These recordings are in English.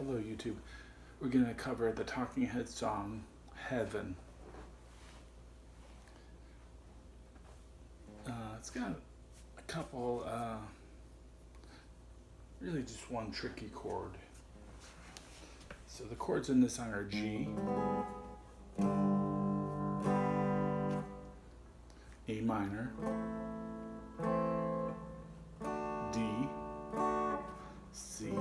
Hello YouTube. We're going to cover the Talking Heads song, Heaven. It's got a couple, really just one tricky chord. So the chords in this song are G, A minor, D, C.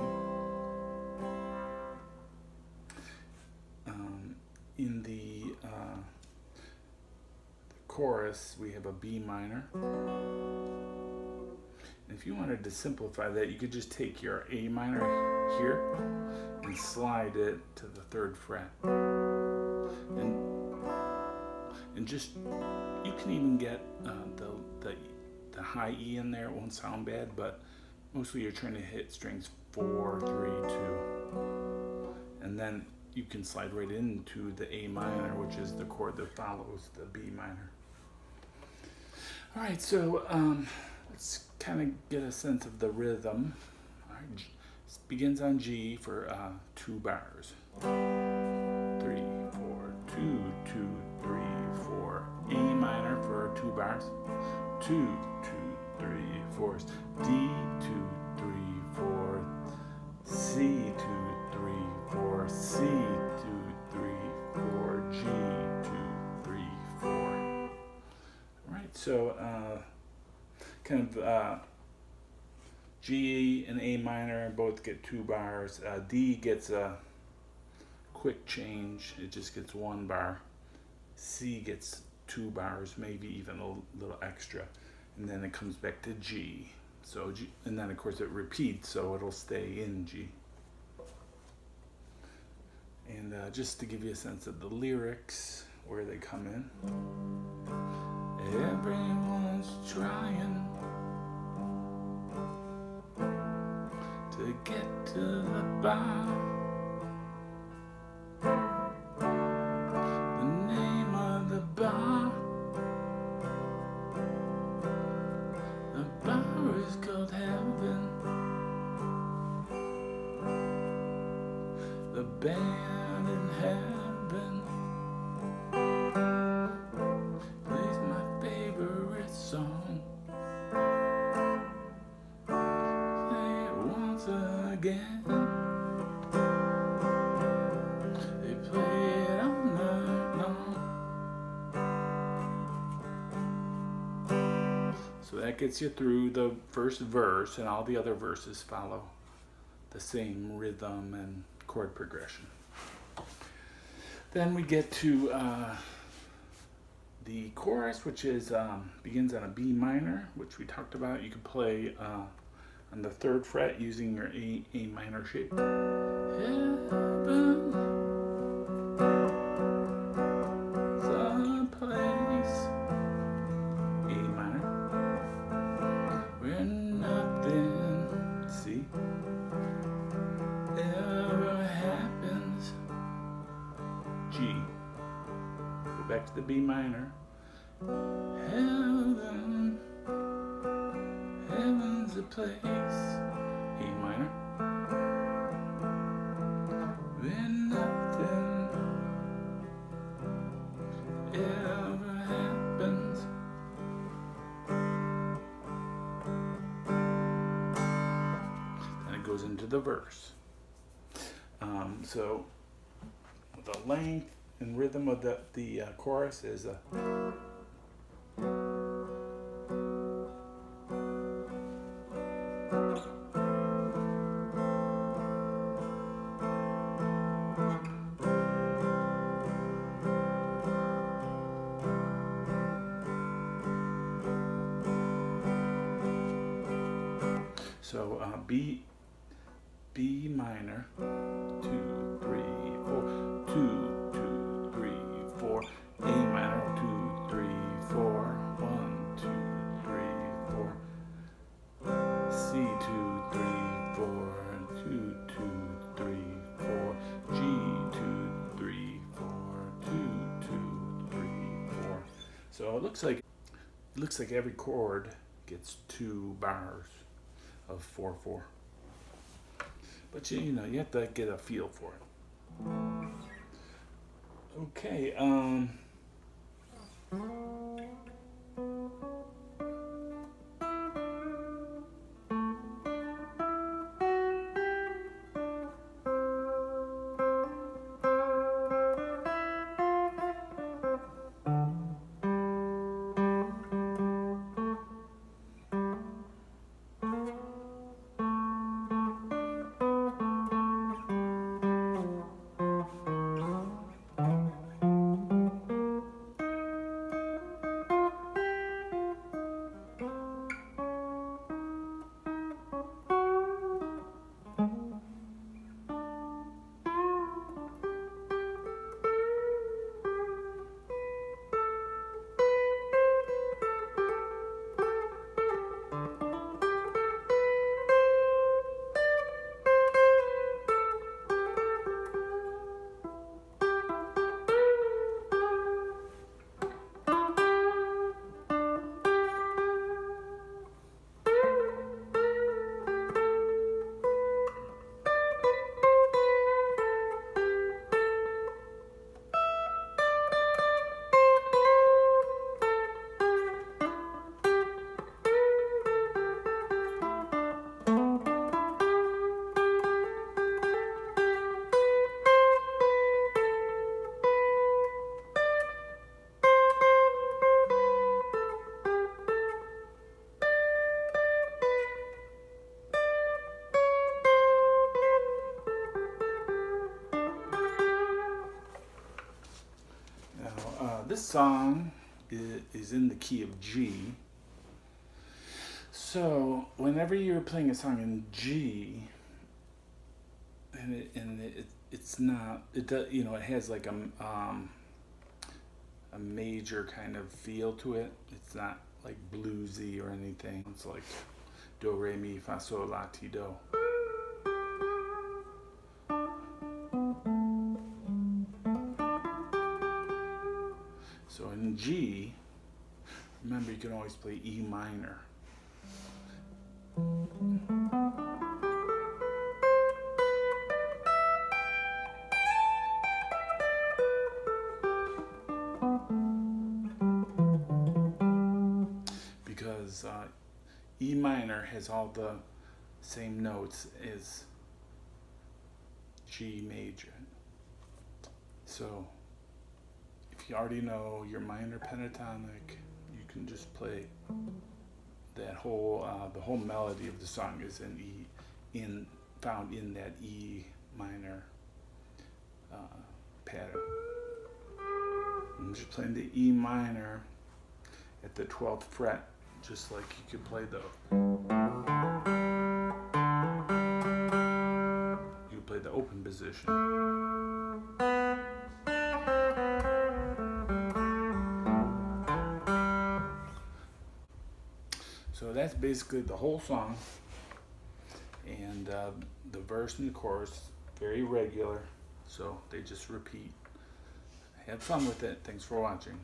In the chorus, we have a B minor. And if you wanted to simplify that, you could just take your A minor here and slide it to the 3rd fret. And just, you can even get the high E in there. It won't sound bad, but mostly you're trying to hit strings 4, 3, 2. And then you can slide right into the A minor, which is the chord that follows the B minor. All right, so let's kind of get a sense of the rhythm. All right, it begins on G for 2 bars. 3, 4, 2, 2, 3, 4. A minor for 2 bars. 2, 2, 3, 4. D, 2, 3, 4. C, 2, 3, 4. C, 2, 3, 4. G, 2, 3, 4. All right, so G and A minor both get 2 bars. D gets a quick change. It just gets 1 bar. C gets 2 bars, maybe even a little extra. And then it comes back to G. So G, and then of course it repeats, so it'll stay in G. And just to give you a sense of the lyrics, where they come in. Everyone's trying to get to the bar. The name of the bar, the bar is called Heaven. The band in heaven plays my favorite song. Play it once again. They play it all night long. So that gets you through the first verse, and all the other verses follow the same rhythm and chord progression. Then we get to the chorus, which is begins on a B minor, which we talked about. You can play on the 3rd fret using your A minor shape. Heaven, someplace, A minor, where nothing, C, ever happens. G. Go back to the B minor. Heaven, heaven's a place. A minor, where nothing ever happens. Then it goes into the verse. So the length and rhythm of the chorus is B minor, 2, 3, 4, 2, 2, 3, 4, A minor, 2, 3, 4, 1, 2, 3, 4, C, 2, 3, 4, 2, 2, 3, 4, G, 2, 3, 4, 2, 2, 3, 4. So it looks like every chord gets 2 bars of 4, 4. But you know, you have to get a feel for it. Okay, this song is in the key of G. So whenever you're playing a song in G, it's not, it does, you know, it has like a major kind of feel to it. It's not like bluesy or anything. It's like do re mi fa sol la ti do. So in G, remember you can always play E minor. Because E minor has all the same notes as G major. So if you already know your minor pentatonic, you can just play that whole the whole melody of the song is in E, found in that E minor pattern. I'm just playing the E minor at the 12th fret, just like you could play the open position. So that's basically the whole song, and the verse and the chorus very regular, so they just repeat. Have fun with it. Thanks for watching.